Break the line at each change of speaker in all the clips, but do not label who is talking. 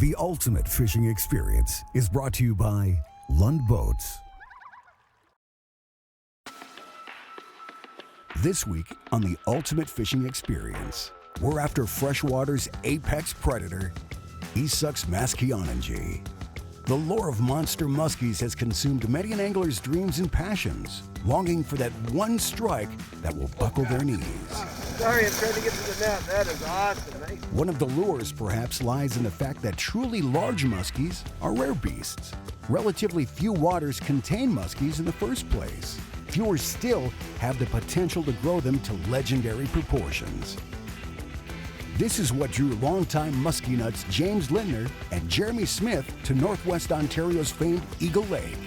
The ultimate fishing experience is brought to you by Lund Boats. This week on the ultimate fishing experience, we're after freshwater's apex predator. He sucks Musky onangy. The lure of monster muskies has consumed many an angler's dreams and passions, longing for that one strike that will buckle their knees.
Sorry, I'm trying to get to the net. That is awesome. Nice.
One of the lures, perhaps, lies in the fact that truly large muskies are rare beasts. Relatively few waters contain muskies in the first place. Fewer still have the potential to grow them to legendary proportions. This is what drew longtime muskie nuts James Lindner and Jeremy Smith to Northwest Ontario's famed Eagle Lake,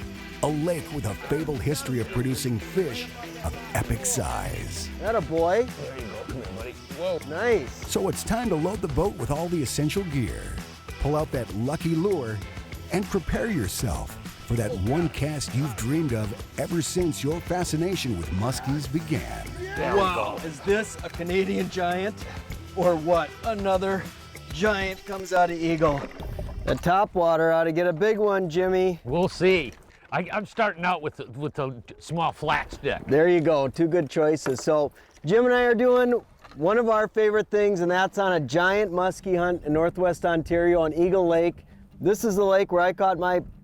a lake with a fabled history of producing fish of epic size.
Atta boy.
There you go. Come here, buddy. Whoa.
Nice.
So it's time to load the boat with all the essential gear, pull out that lucky lure, and prepare yourself for that one cast you've dreamed of ever since your fascination with muskies began.
Wow, is this a Canadian giant? Or what? Another giant comes out of Eagle. The top water ought to get a big one, Jimmy.
We'll see. I'm starting out with the small flat stick.
There you go, two good choices. So Jim and I are doing one of our favorite things, and that's on a giant muskie hunt in Northwest Ontario on Eagle Lake. This is the lake where I caught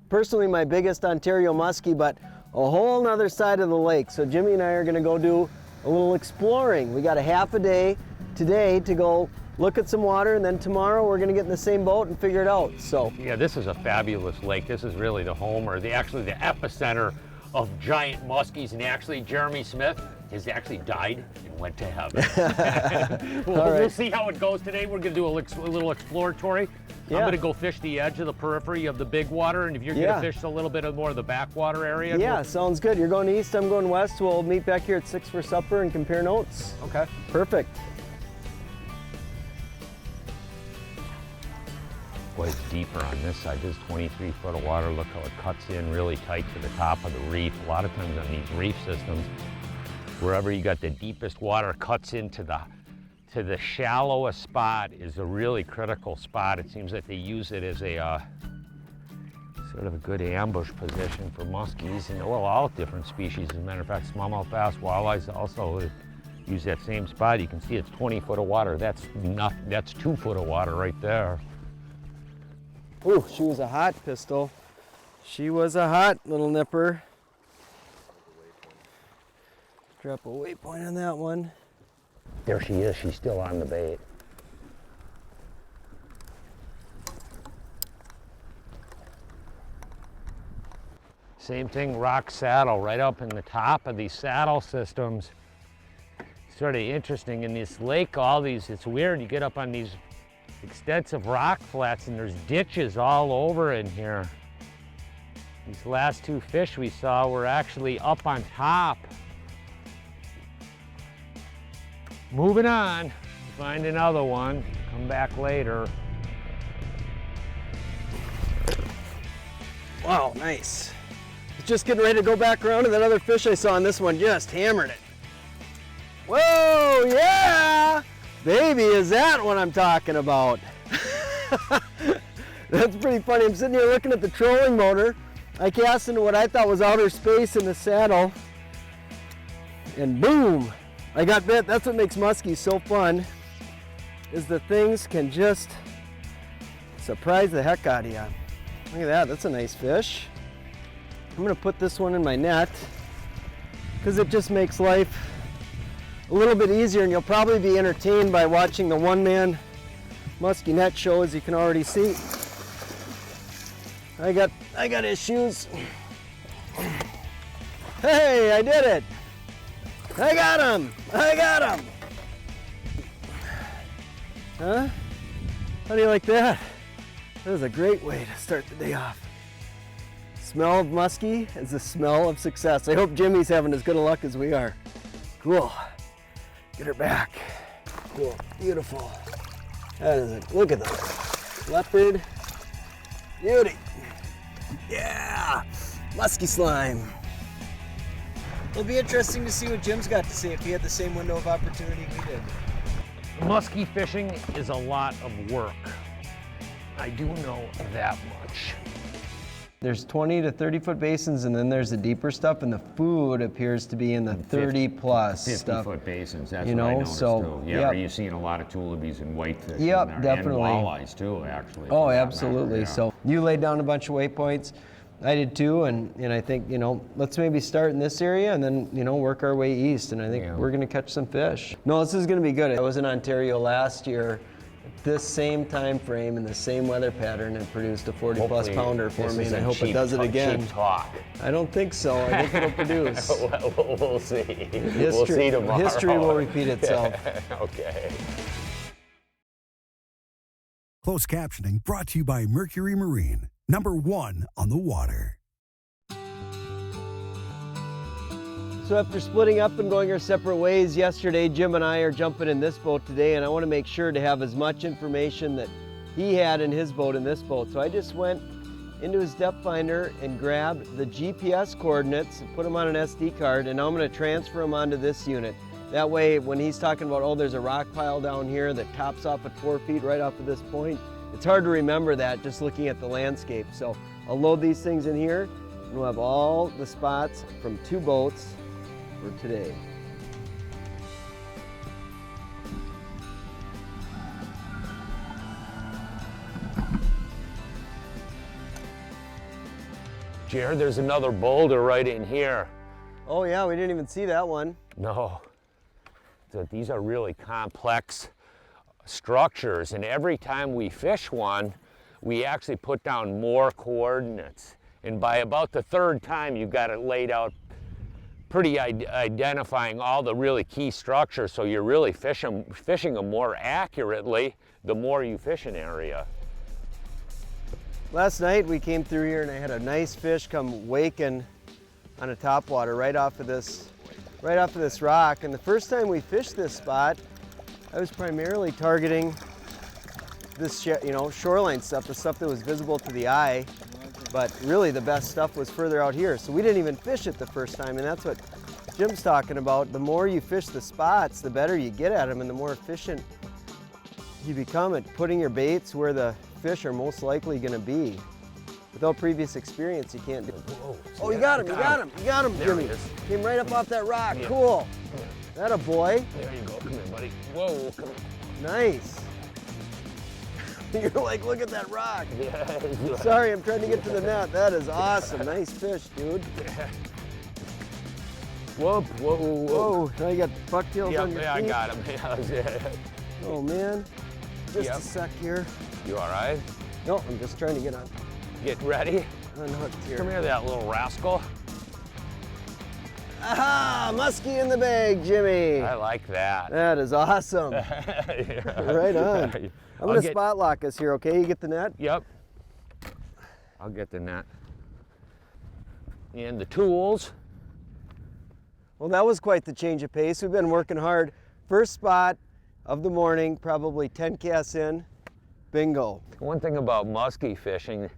personally my biggest Ontario muskie, but a whole nother side of the lake. So Jimmy and I are gonna go do a little exploring. We got a half a day today to go look at some water, and then tomorrow we're gonna get in the same boat and figure it out. So
yeah, this is a fabulous lake. This is really the home, or actually the epicenter of giant muskies. And actually, Jeremy Smith has actually died and went to heaven. We'll see how it goes today. We're gonna do a little exploratory. Yeah. I'm gonna go fish the edge of the periphery of the big water, and if you're gonna fish a little bit more of the backwater area.
Yeah, sounds good. You're going east, I'm going west. We'll meet back here at 6 for supper and compare notes.
Okay.
Perfect.
Boy, it's deeper on this side. This is 23 foot of water. Look how it cuts in really tight to the top of the reef. A lot of times on these reef systems, wherever you got the deepest water cuts into the shallowest spot is a really critical spot. It seems that they use it as a sort of a good ambush position for muskies and all different species. As a matter of fact, smallmouth bass, walleyes also use that same spot. You can see it's 20 foot of water. That's 2 foot of water right there.
Ooh, she was a hot pistol. She was a hot little nipper. Drop a waypoint on that one.
There she is. She's still on the bait. Same thing, rock saddle, right up in the top of these saddle systems. Sort of interesting in this lake, it's weird, you get up on these extensive rock flats and there's ditches all over in here. These last two fish we saw were actually up on top. Moving on, find another one, come back later.
Wow, nice. Just getting ready to go back around to that other fish I saw, and this one just hammered it. Whoa, yeah! Baby, is that what I'm talking about? That's pretty funny. I'm sitting here looking at the trolling motor. I cast into what I thought was outer space in the saddle, and boom, I got bit. That's what makes muskies so fun, is the things can just surprise the heck out of you. Look at that, that's a nice fish. I'm gonna put this one in my net because it just makes life a little bit easier, and you'll probably be entertained by watching the one-man muskie net show, as you can already see. I got issues. Hey, I did it. I got him. Huh? How do you like that? That is a great way to start the day off. Smell of muskie is the smell of success. I hope Jimmy's having as good a luck as we are. Cool. Get her back. Cool. Beautiful. That is it. Look at that. Leopard. Beauty. Yeah. Musky slime. It'll be interesting to see what Jim's got to say, if he had the same window of opportunity we did.
Muskie fishing is a lot of work. I do know that much.
There's 20 to 30 foot basins, and then there's the deeper stuff, and the food appears to be in the 30 plus
50
stuff.
foot basins, that's
You
what I
know,
noticed
so,
too. Yeah,
yep.
are you seeing a lot of tulipies and whitefish in
Yep,
there?
definitely.
And walleyes too, actually.
Oh,
for that
absolutely.
matter, yeah.
So you laid down a bunch of waypoints. I did too, and I think, you know, let's maybe start in this area and then, you know, work our way east, and I think we're going to catch some fish. No, this is going to be good. I was in Ontario last year, this same time frame and the same weather pattern, and produced a 40 plus pounder for me, and I hope it does it again.
Cheap talk.
I don't think so. I think it'll produce.
We'll see. We'll see tomorrow.
History will repeat itself.
Okay.
Closed captioning brought to you by Mercury Marine, #1 on the water.
So after splitting up and going our separate ways yesterday, Jim and I are jumping in this boat today, and I want to make sure to have as much information that he had in his boat in this boat. So I just went into his depth finder and grabbed the GPS coordinates and put them on an SD card, and now I'm going to transfer them onto this unit. That way, when he's talking about, oh, there's a rock pile down here that tops off at 4 feet right off of this point, it's hard to remember that just looking at the landscape. So I'll load these things in here, and we'll have all the spots from 2 boats for today.
Jared, there's another boulder right in here.
Oh yeah, we didn't even see that one.
No. So these are really complex structures, and every time we fish one, we actually put down more coordinates. And by about the 3rd time, you've got it laid out pretty identifying all the really key structures, so you're really fishing them more accurately the more you fish an area.
Last night we came through here and I had a nice fish come waking on a topwater right off of this rock. And the first time we fished this spot, I was primarily targeting this, you know, shoreline stuff, the stuff that was visible to the eye. But really the best stuff was further out here. So we didn't even fish it the first time, and that's what Jim's talking about. The more you fish the spots, the better you get at them, and the more efficient you become at putting your baits where the fish are most likely going to be. Without previous experience, you can't do it.
Whoa,
Oh, you got him,
there
Jimmy.
he is.
Came right up off that rock,
Yeah.
cool. That a boy.
There you go, come here, buddy. Whoa, come here.
Nice. You're like, look at that rock.
Yeah.
Sorry, I'm trying to get to the net. That is awesome. Nice fish, dude.
Whoa, whoa, whoa.
Whoa, now you got bucktails on your feet.
I got him. Yeah.
Oh man, just
Yep.
a sec here.
You all right?
No, I'm just trying to get
Get ready.
unhooked here.
Come here, that little rascal.
Aha, muskie in the bag, Jimmy.
I like that.
That is awesome.
Yeah.
Right on. I'm gonna spot lock us here, okay? You get the net?
Yep. I'll get the net. And the tools.
Well, that was quite the change of pace. We've been working hard. First spot of the morning, probably 10 casts in, bingo.
One thing about muskie fishing,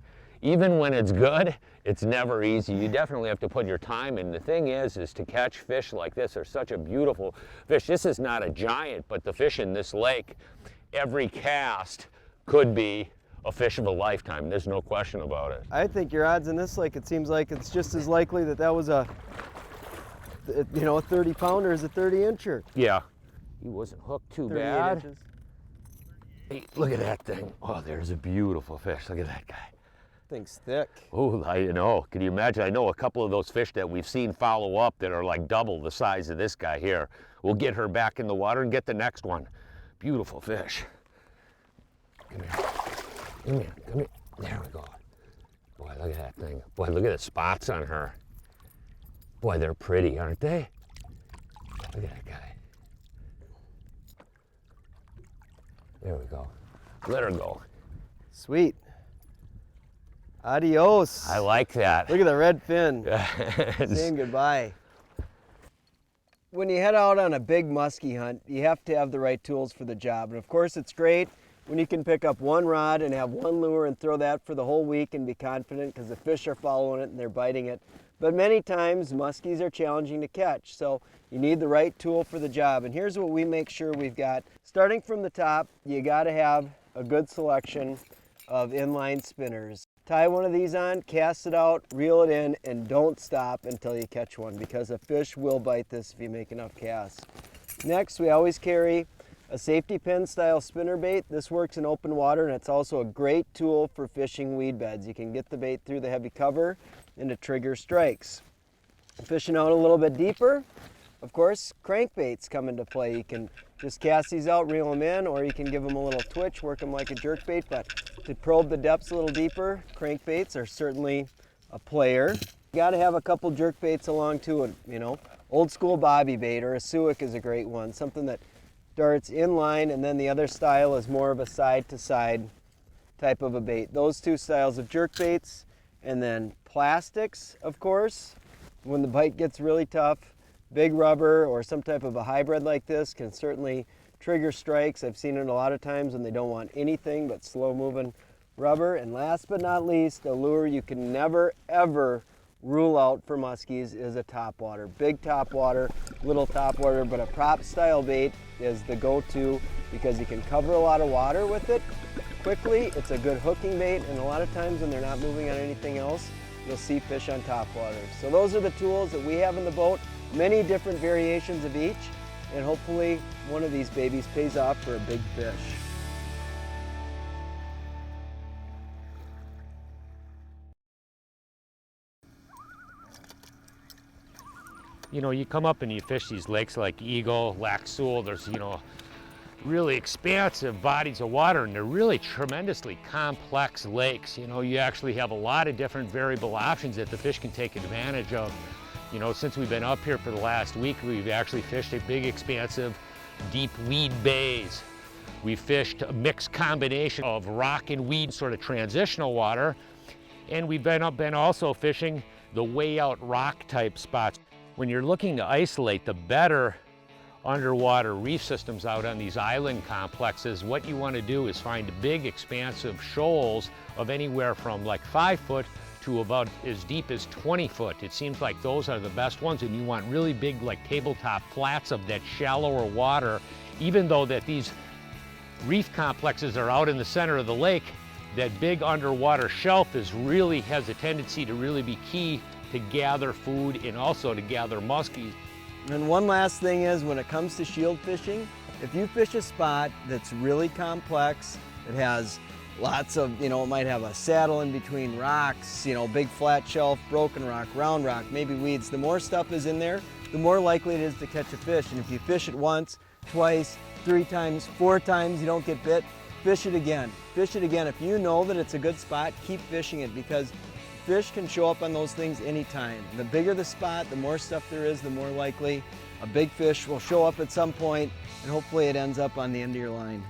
even when it's good, it's never easy. You definitely have to put your time in. The thing is to catch fish like this are such a beautiful fish. This is not a giant, but the fish in this lake, every cast could be a fish of a lifetime. There's no question about it.
I think your odds in this lake, it seems like it's just as likely that that was a 30 pounder as a 30 incher.
Yeah. He wasn't hooked too
38
bad.
inches.
Hey, look at that thing. Oh, there's a beautiful fish. Look at that guy.
Thing's thick.
Oh, I know. Can you imagine? I know a couple of those fish that we've seen follow up that are like double the size of this guy here. We'll get her back in the water and get the next one. Beautiful fish. Come here. Come here. Come here. There we go. Boy, look at that thing. Boy, look at the spots on her. Boy, they're pretty, aren't they? Look at that guy. There we go. Let her go.
Sweet. Adios.
I like that.
Look at the red fin. Saying goodbye. When you head out on a big muskie hunt, you have to have the right tools for the job. And of course, it's great when you can pick up one rod and have one lure and throw that for the whole week and be confident because the fish are following it and they're biting it. But many times, muskies are challenging to catch, so you need the right tool for the job. And here's what we make sure we've got. Starting from the top, you gotta have a good selection of inline spinners. Tie one of these on, cast it out, reel it in, and don't stop until you catch one, because a fish will bite this if you make enough casts. Next, we always carry a safety pin style spinner bait. This works in open water, and it's also a great tool for fishing weed beds. You can get the bait through the heavy cover and to trigger strikes. Fishing out a little bit deeper, of course, crankbaits come into play. You can just cast these out, reel them in, or you can give them a little twitch, work them like a jerkbait. But to probe the depths a little deeper, crankbaits are certainly a player. You gotta have a couple jerkbaits along too, you know. Old school bobby bait or a suic is a great one, something that darts inline, and then the other style is more of a side to side type of a bait. Those two styles of jerkbaits, and then plastics, of course. When the bite gets really tough, big rubber or some type of a hybrid like this can certainly trigger strikes. I've seen it a lot of times when they don't want anything but slow moving rubber. And last but not least, a lure you can never ever rule out for muskies is a topwater. Big topwater, little topwater, but a prop style bait is the go-to because you can cover a lot of water with it quickly. It's a good hooking bait, and a lot of times when they're not moving on anything else, you'll see fish on topwater. So those are the tools that we have in the boat, many different variations of each, and hopefully one of these babies pays off for a big fish.
You know, you come up and you fish these lakes like Eagle, Lac Seul, there's, you know, really expansive bodies of water, and they're really tremendously complex lakes. You know, you actually have a lot of different variable options that the fish can take advantage of. You know, since we've been up here for the last week, we've actually fished a big, expansive, deep weed bays. We fished a mixed combination of rock and weed, sort of transitional water, and we've been also fishing the way out rock type spots. When you're looking to isolate the better underwater reef systems out on these island complexes, what you want to do is find big expansive shoals of anywhere from like 5 foot to about as deep as 20 foot. It seems like those are the best ones, and you want really big like tabletop flats of that shallower water. Even though that these reef complexes are out in the center of the lake, that big underwater shelf has a tendency to really be key to gather food and also to gather muskies.
And one last thing is, when it comes to shield fishing, if you fish a spot that's really complex, it has lots of, you know, it might have a saddle in between rocks, you know, big flat shelf, broken rock, round rock, maybe weeds. The more stuff is in there, the more likely it is to catch a fish. And if you fish it once, twice, 3 times, 4 times, you don't get bit, fish it again. Fish it again. If you know that it's a good spot, keep fishing it, because fish can show up on those things anytime. The bigger the spot, the more stuff there is, the more likely a big fish will show up at some point, and hopefully it ends up on the end of your line.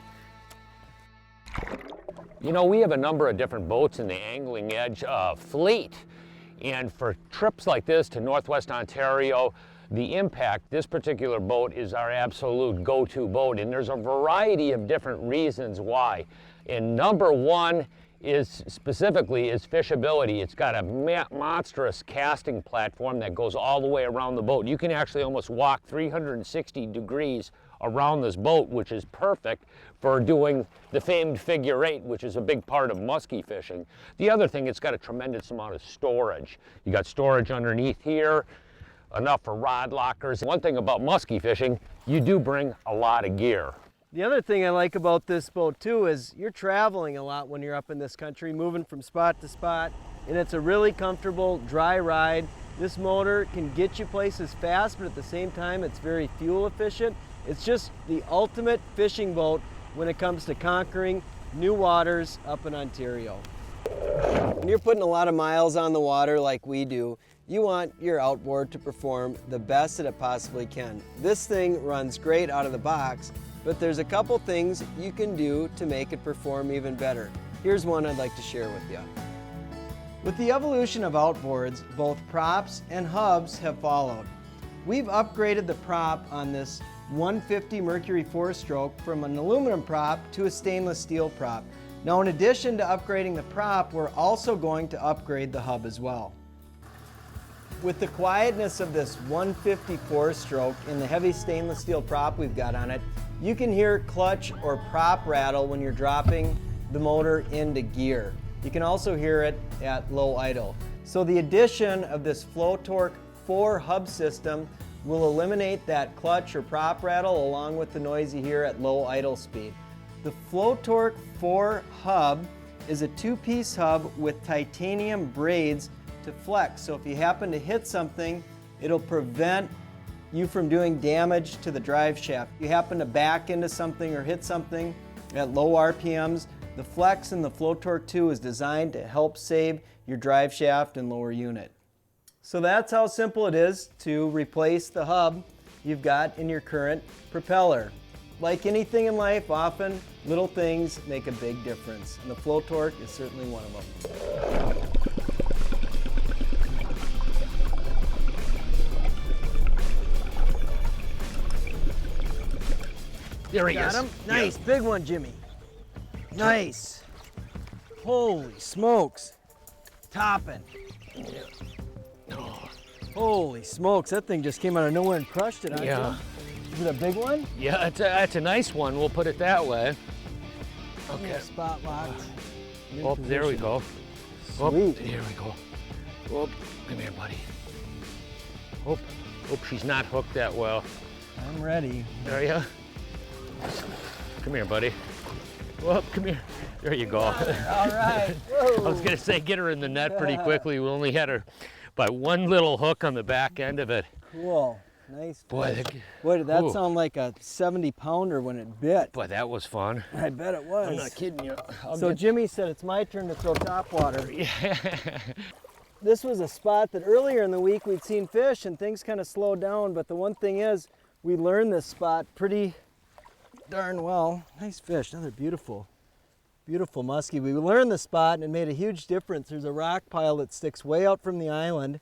You know, we have a number of different boats in the Angling Edge fleet, and for trips like this to Northwest Ontario, the Impact, this particular boat is our absolute go-to boat, and there's a variety of different reasons why. And number one is Fishability. It's got a monstrous casting platform that goes all the way around the boat. You can actually almost walk 360 degrees around this boat, which is perfect for doing the famed figure 8, which is a big part of muskie fishing. The other thing, it's got a tremendous amount of storage. You got storage underneath here, enough for rod lockers. One thing about muskie fishing, you do bring a lot of gear.
The other thing I like about this boat too is you're traveling a lot when you're up in this country, moving from spot to spot, and it's a really comfortable, dry ride. This motor can get you places fast, but at the same time, it's very fuel efficient. It's just the ultimate fishing boat when it comes to conquering new waters up in Ontario. When you're putting a lot of miles on the water like we do, you want your outboard to perform the best that it possibly can. This thing runs great out of the box, but there's a couple things you can do to make it perform even better. Here's one I'd like to share with you. With the evolution of outboards, both props and hubs have followed. We've upgraded the prop on this 150 Mercury 4-stroke from an aluminum prop to a stainless steel prop. Now, in addition to upgrading the prop, we're also going to upgrade the hub as well. With the quietness of this 150 4-stroke and the heavy stainless steel prop we've got on it, you can hear clutch or prop rattle when you're dropping the motor into gear. You can also hear it at low idle. So the addition of this Flow Torque 4 hub system will eliminate that clutch or prop rattle along with the noise you hear at low idle speed. The Flow Torque 4 hub is a 2-piece hub with titanium braids to flex. So if you happen to hit something, it'll prevent you from doing damage to the drive shaft. If you happen to back into something or hit something at low RPMs, the Flex in the Flow Torque 2 is designed to help save your drive shaft and lower unit. So that's how simple it is to replace the hub you've got in your current propeller. Like anything in life, often little things make a big difference, and the Flow Torque is certainly one of them.
There he
Got
is.
him? Nice, big one, Jimmy. Nice. Holy smokes. Topping. Holy smokes, that thing just came out of nowhere and crushed it,
Yeah.
Is it a big one?
Yeah, it's a nice one. We'll put it that way. Okay.
Yeah, spot locked.
Oh, there we go. Oh,
Sweet.
here we go. Oh, come here, buddy. Oh, she's not hooked that well.
I'm ready.
There you. Come here, buddy. Whoop, come here. There you go.
All right.
I was gonna say get her in the net pretty quickly. We only had her by one little hook on the back end of it.
Cool. Nice.
Boy,
fish. Boy, did that
ooh.
sound like a 70-pounder when it bit.
Boy, that was fun.
I bet it was.
I'm not kidding you.
So Jimmy said it's my turn to throw top water.
Yeah.
This was a spot that earlier in the week we'd seen fish and things kind of slowed down, but the one thing is we learned this spot pretty darn well. Nice fish, another beautiful muskie. We learned the spot and it made a huge difference. There's a rock pile that sticks way out from the island,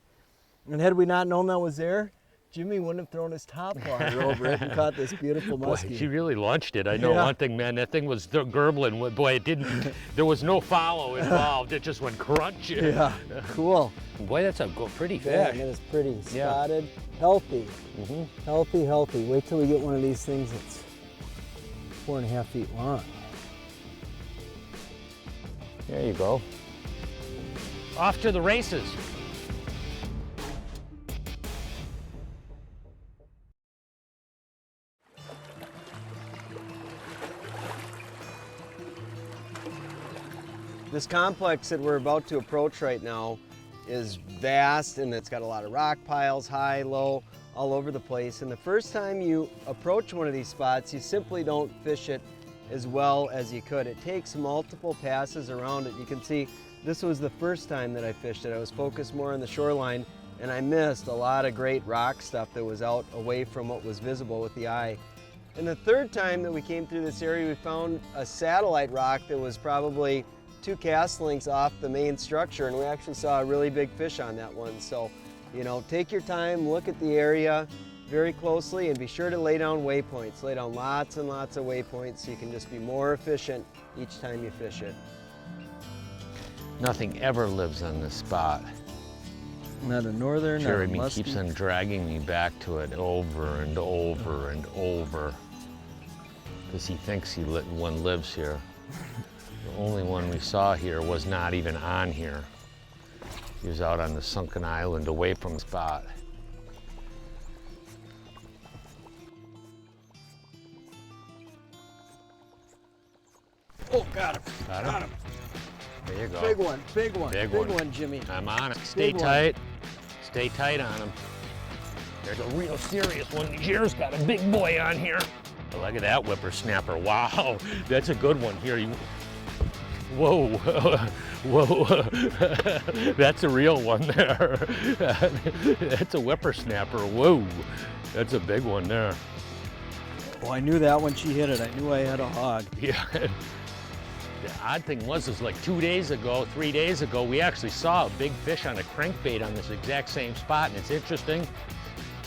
and had we not known that was there, Jimmy wouldn't have thrown his top water over it and caught this beautiful muskie.
Boy, she really launched it. I know one thing, man. That thing was gurgling. Boy, it didn't. There was no follow involved. It just went crunch.
Yeah, cool.
Boy, that's a pretty fish.
Yeah, it is pretty. Spotted, healthy. Healthy. Wait till we get one of these things that's 4.5 feet long.
There you go. Off to the races.
This complex that we're about to approach right now is vast, and it's got a lot of rock piles, high, low, all over the place. And the first time you approach one of these spots, you simply don't fish it as well as you could. It takes multiple passes around it. You can see this was the first time that I fished it. I was focused more on the shoreline, and I missed a lot of great rock stuff that was out away from what was visible with the eye. And the third time that we came through this area, we found a satellite rock that was probably 2 cast lengths off the main structure, and we actually saw a really big fish on that one. So, you know, take your time, look at the area very closely, and be sure to lay down waypoints. Lay down lots and lots of waypoints so you can just be more efficient each time you fish it.
Nothing ever lives on this spot.
Not a northern,
Jeremy keeps on dragging me back to it over and over and over because he thinks one lives here. The only one we saw here was not even on here. He was out on the sunken island away from the spot.
Oh, got him.
Got him? There you go.
Big one, big one,
Big
big
one.
one, Jimmy.
I'm on it. Stay tight. Stay tight on him. There's a real serious one. Jer's got a big boy on here. Oh, look at that whippersnapper. Wow, that's a good one here. Whoa, whoa. That's a real one there. That's a whippersnapper. Whoa, that's a big one there.
Oh, I knew that when she hit it. I knew I had a hog.
Yeah. The odd thing was like 2 days ago, 3 days ago, we actually saw a big fish on a crankbait on this exact same spot, and it's interesting.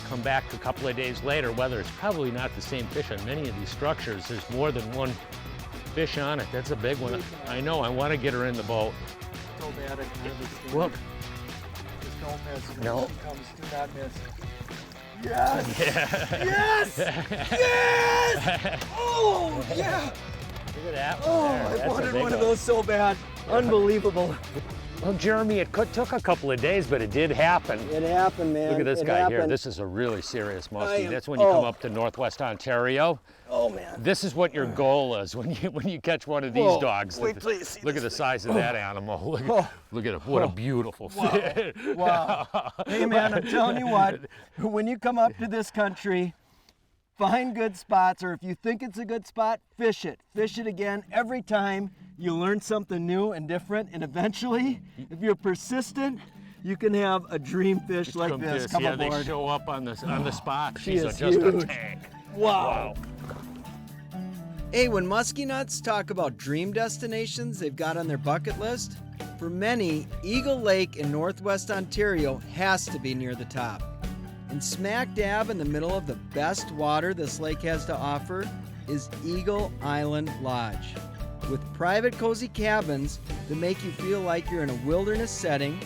Come back a couple of days later, whether it's probably not the same fish on many of these structures, there's more than one fish on it. That's a big one. I know, I want to get her in the boat.
So bad I can hardly stand.
Whoop.
Just don't miss. When
No.
it comes, do not miss. Yes!
Yeah.
Yes! Yes! Oh, yeah!
at that one
Oh,
there.
I
That's a
wanted
big
one of those so bad. Unbelievable.
Well, Jeremy, it took a couple of days, but it did happen.
It happened, man.
Look at this
It
guy here.
happened.
This is a really serious
I
muskie.
am-
That's when you come
oh.
up to Northwest Ontario.
Oh, man.
This is what your goal is when you catch one of these
Whoa.
dogs.
Wait till you see
Look at the
this
size of that animal. Look,
Oh.
look at it. What a beautiful fish.
Wow. Hey, man, I'm telling you what, when you come up to this country, find good spots, or if you think it's a good spot, fish it. Fish it again. Every time you learn something new and different, and eventually, if you're persistent, you can have a dream fish like this. Come
yeah,
aboard.
they show up on the spot.
She
She's
is
just a
huge.
tank.
Wow. Hey, when Muskie Nuts talk about dream destinations they've got on their bucket list, for many, Eagle Lake in Northwest Ontario has to be near the top. And smack dab in the middle of the best water this lake has to offer is Eagle Island Lodge. With private cozy cabins that make you feel like you're in a wilderness setting,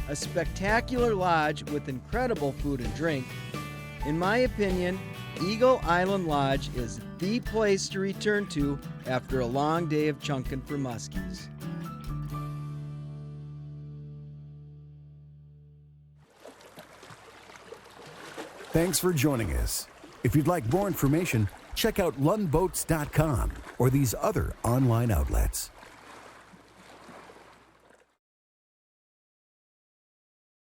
a spectacular lodge with incredible food and drink, in my opinion, Eagle Island Lodge is the place to return to after a long day of chunking for muskies.
Thanks for joining us. If you'd like more information, check out lundboats.com or these other online outlets.